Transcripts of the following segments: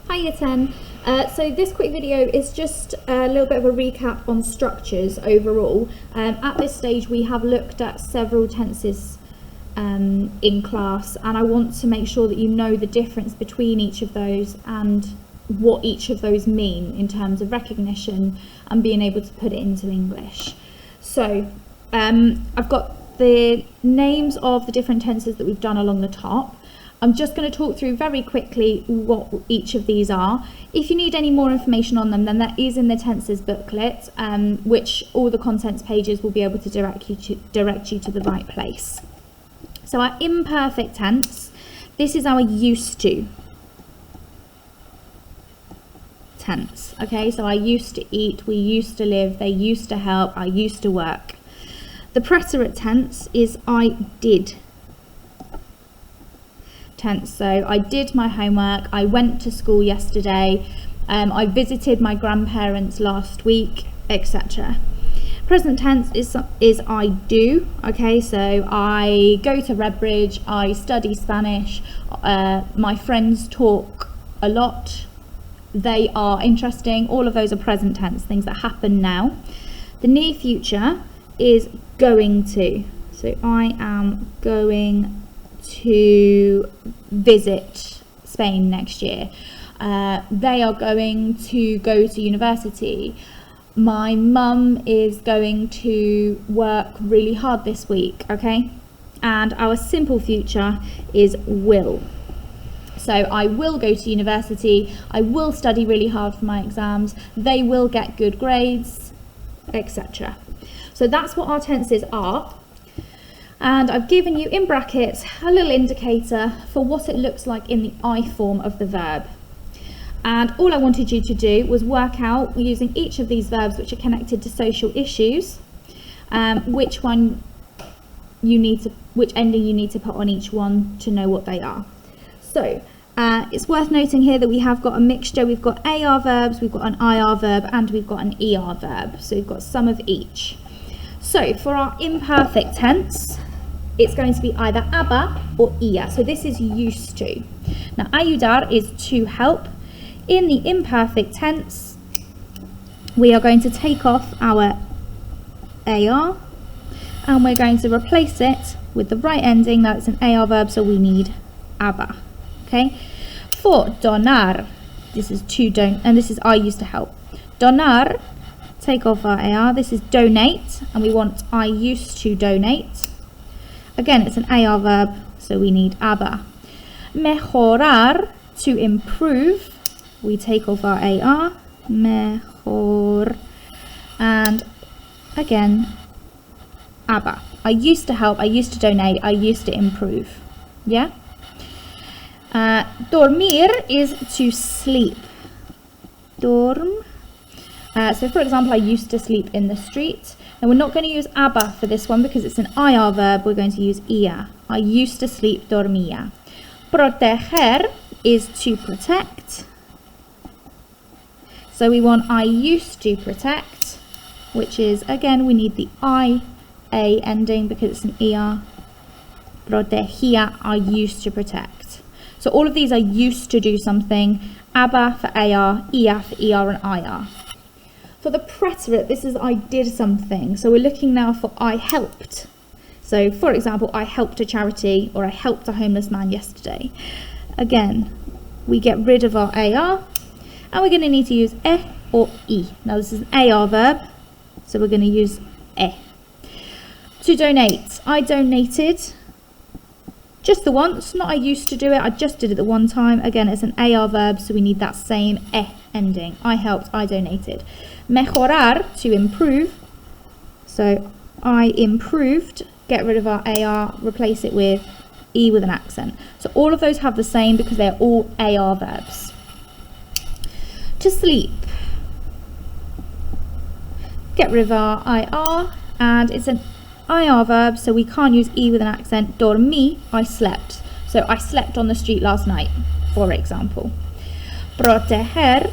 Hi Year 10. So this quick video is just a little bit of a recap on structures overall. At this stage we have looked at several tenses in class, and I want to make sure that you know the difference between each of those and what each of those mean in terms of recognition and being able to put it into English. So I've got the names of the different tenses that we've done along the top. I'm just going to talk through very quickly what each of these are. If you need any more information on them, then that is in the tenses booklet, which all the contents pages will be able to direct you to the right place. So our imperfect tense, this is our used to tense. Okay, so I used to eat, we used to live, they used to help, I used to work. The preterite tense is I did tense. So I did my homework, I went to school yesterday, I visited my grandparents last week, etc. Present tense is I do. Okay, so I go to Redbridge, I study Spanish, my friends talk a lot, they are interesting. All of those are present tense, things that happen now. The near future is going to. So I am going to visit Spain next year. They are going to go to university. My mum is going to work really hard this week, okay? And our simple future is will. So I will go to university, I will study really hard for my exams, they will get good grades, etc. So that's what our tenses are. And I've given you in brackets a little indicator for what it looks like in the I form of the verb. And all I wanted you to do was work out, using each of these verbs which are connected to social issues, which ending you need to put on each one to know what they are. So it's worth noting here that we have got a mixture. We've got AR verbs, we've got an IR verb, and we've got an ER verb. So we've got some of each. So for our imperfect tense, it's going to be either aba or ia. So this is used to. Now ayudar is to help. In the imperfect tense, we are going to take off our AR and we're going to replace it with the right ending. Now it's an AR verb, so we need aba. Okay. For donar, this is to don't, and this is I used to help. Donar, take off our AR, this is donate, and we want I used to donate. Again, it's an AR verb, so we need aba. Mejorar, to improve, we take off our AR, mejor, and again, aba. I used to help, I used to donate, I used to improve. Yeah? Dormir is to sleep. Dorm. So for example, I used to sleep in the street. Now we're not going to use aba for this one because it's an IR verb. We're going to use ia. I used to sleep, dormía. Proteger is to protect. So we want I used to protect, which is, again, we need the IA ending because it's an ER. Protegía, I used to protect. So all of these are used to do something. Aba for AR, IA for ER, and IR. For the preterite, this is I did something. So we're looking now for I helped. So for example, I helped a charity, or I helped a homeless man yesterday. Again, we get rid of our AR and we're going to need to use or I. Now this is an AR verb, so we're going to use To donate, I donated just the once, not I used to do it, I just did it the one time. Again, it's an AR verb, so we need that same ending. I helped, I donated. Mejorar, to improve. So I improved, get rid of our AR, replace it with E with an accent. So all of those have the same because they're all AR verbs. To sleep, get rid of our IR, and it's an IR verb, so we can't use E with an accent. Dormí, I slept. So I slept on the street last night, for example. Proteger,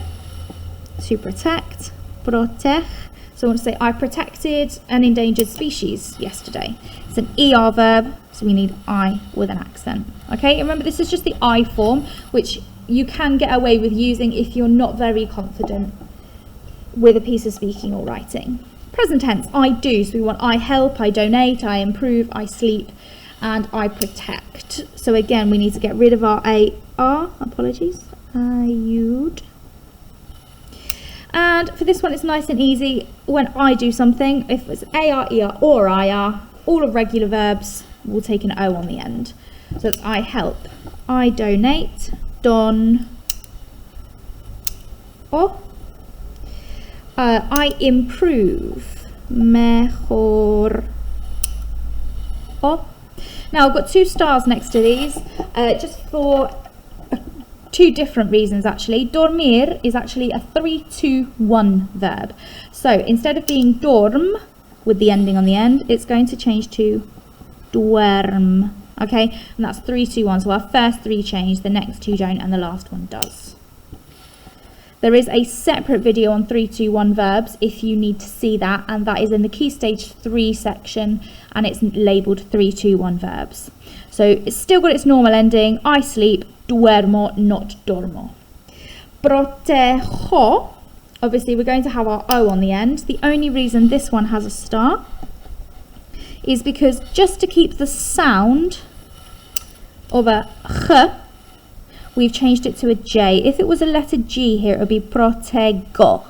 to protect. Protege, so I want to say I protected an endangered species yesterday. It's an ER verb, so we need I with an accent. Okay, remember this is just the I form, which you can get away with using if you're not very confident with a piece of speaking or writing. Present tense, I do. So we want I help, I donate, I improve, I sleep, and I protect. So again, we need to get rid of our AR, apologies, ayud. And for this one, it's nice and easy. When I do something, if it's AR, ER, or IR, all of regular verbs will take an O on the end. So it's I help, I donate, don, or I improve, mejor, or. Now I've got 2 stars next to these, just for 2 different reasons actually. Dormir is actually a 3-2-1 verb. So instead of being dorm with the ending on the end, it's going to change to duerm. Okay, and that's 3-2-1. So our first 3 change, the next 2 don't, and the last one does. There is a separate video on 3-2-1 verbs if you need to see that, and that is in the Key Stage 3 section, and it's labelled 3-2-1 verbs. So it's still got its normal ending, I sleep, duermo, not dormo. Protejo, obviously we're going to have our O on the end. The only reason this one has a star is because just to keep the sound of a ch, we've changed it to a J. If it was a letter G here, it would be protego.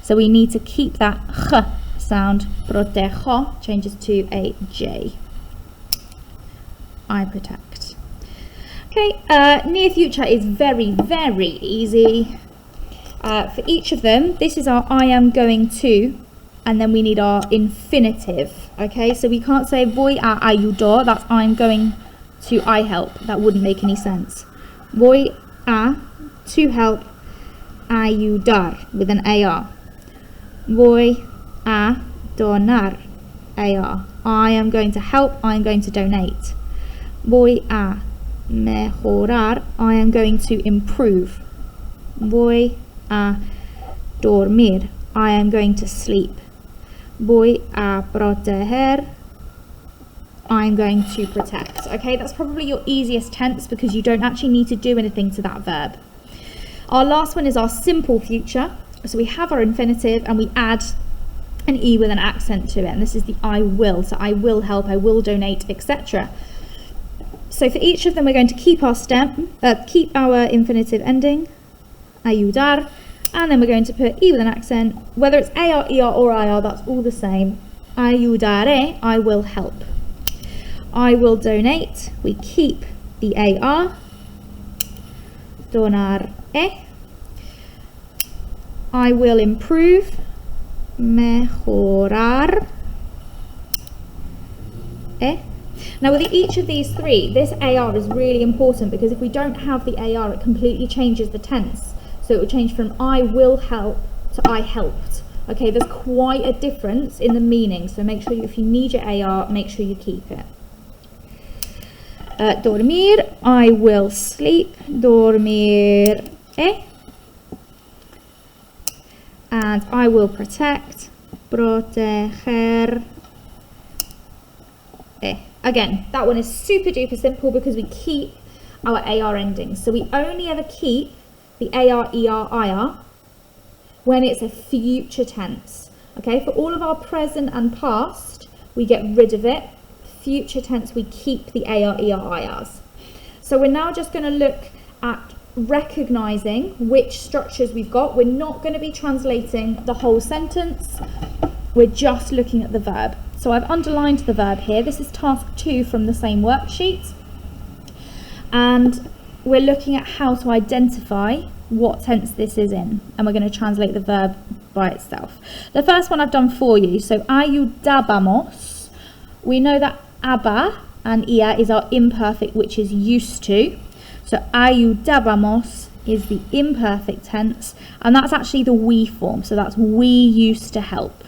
So we need to keep that ch sound. Protejo changes to a J. I protect. Okay, near future is very, very easy. For each of them, this is our I am going to, and then we need our infinitive. Okay, so we can't say voy a ayudar, that's I'm going to I help. That wouldn't make any sense. Voy a, to help, ayudar, with an AR. Voy a donar, AR. I am going to help, I am going to donate. Voy a mejorar, I am going to improve. Voy a dormir, I am going to sleep. Voy a proteger, I'm going to protect. Okay, that's probably your easiest tense because you don't actually need to do anything to that verb. Our last one is our simple future. So we have our infinitive and we add an E with an accent to it, and this is the I will. So I will help, I will donate, etc. So for each of them we're going to keep our keep our infinitive ending, ayudar, and then we're going to put E with an accent. Whether it's AR, ER or IR, that's all the same. Ayudare, I will help. I will donate, we keep the AR. Donare, I will improve. Mejorar. Now with each of these 3, this AR is really important because if we don't have the AR, it completely changes the tense. So it will change from I will help to I helped. Okay, there's quite a difference in the meaning, so make sure if you need your AR, make sure you keep it. Dormir, I will sleep. Dormir, and I will protect. Proteger, Again, that one is super duper simple because we keep our AR endings. So we only ever keep the AR, ER, IR when it's a future tense. Okay, for all of our present and past, we get rid of it. Future tense, we keep the AR, ER, IRs. So we're now just going to look at recognizing which structures we've got. We're not going to be translating the whole sentence. We're just looking at the verb. So I've underlined the verb here. This is task 2 from the same worksheet. And we're looking at how to identify what tense this is in. And we're going to translate the verb by itself. The first one I've done for you. So ayudábamos. We know that aba and ia is our imperfect, which is used to. So ayudábamos is the imperfect tense. And that's actually the we form. So that's we used to help.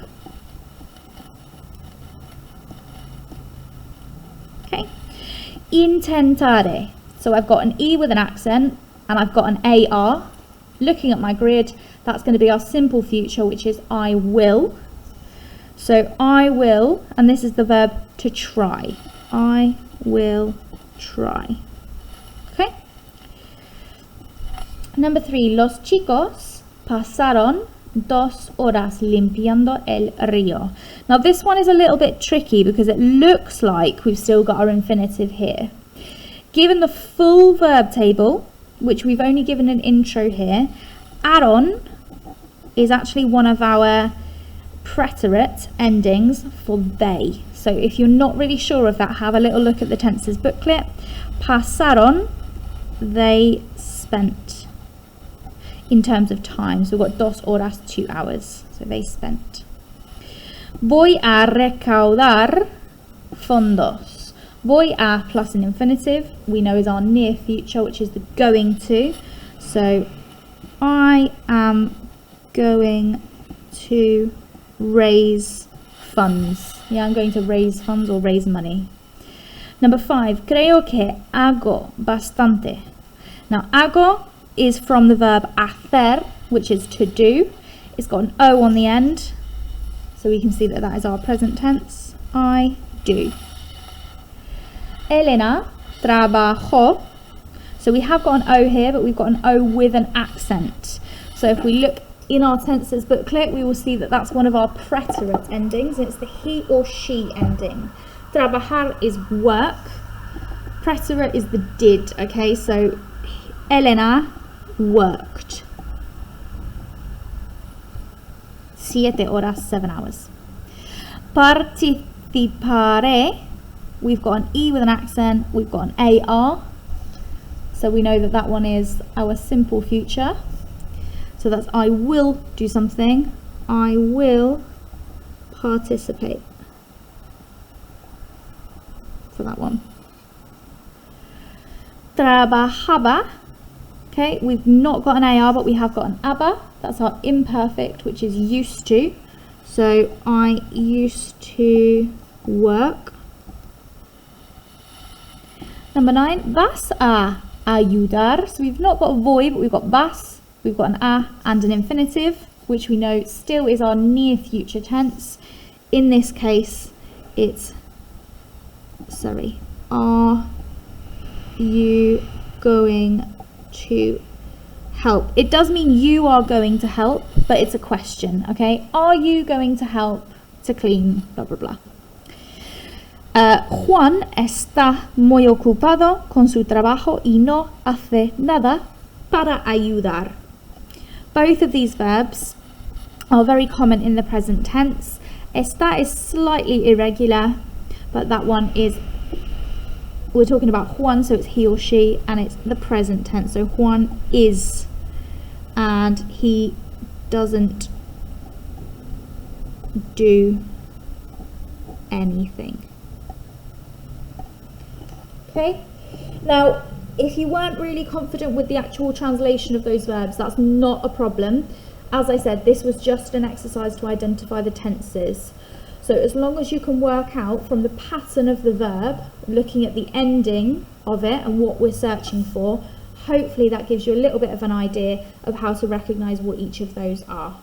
Intentare. So I've got an E with an accent and I've got an AR. Looking at my grid, that's going to be our simple future, which is I will. So I will, and this is the verb to try. I will try. Okay? Number 3, los chicos pasaron 2 horas limpiando el río. Now this one is a little bit tricky because it looks like we've still got our infinitive here. Given the full verb table, which we've only given an intro here, aron is actually one of our preterite endings for they. So if you're not really sure of that, have a little look at the tenses booklet. Pasaron, they spent. In terms of time, so we've got 2 horas, 2 hours, so they spent. Voy a recaudar fondos. Voy a plus an infinitive, we know is our near future, which is the going to. So I am going to raise funds. Yeah, I'm going to raise funds or raise money. Number 5, creo que hago bastante. Now, hago is from the verb hacer, which is to do. It's got an O on the end, so we can see that that is our present tense. I do. Elena trabajó. So we have got an O here, but we've got an O with an accent. So if we look in our tenses booklet, we will see that that's one of our preterite endings, and it's the he or she ending. Trabajar is work. Preterite is the did, okay? So Elena worked 7 horas, 7 hours. Participaré, we've got an E with an accent, we've got an AR, so we know that that one is our simple future. So that's I will do something, I will participate for that one. Trabajaba. Okay, we've not got an AR, but we have got an ABBA. That's our imperfect, which is used to. So I used to work. Number 9, vas a ayudar. So we've not got a voy, but we've got vas. We've got an a and an infinitive, which we know still is our near future tense. In this case, it's, are you going to help? It does mean you are going to help, but it's a question, okay? Are you going to help to clean blah blah blah? Juan está muy ocupado con su trabajo y no hace nada para ayudar. Both of these verbs are very common in the present tense. Está is slightly irregular, but that one is, we're talking about Juan, so it's he or she, and it's the present tense. So Juan is, and he doesn't do anything. Okay, now if you weren't really confident with the actual translation of those verbs, that's not a problem. As I said, this was just an exercise to identify the tenses. So as long as you can work out from the pattern of the verb, looking at the ending of it and what we're searching for, hopefully that gives you a little bit of an idea of how to recognise what each of those are.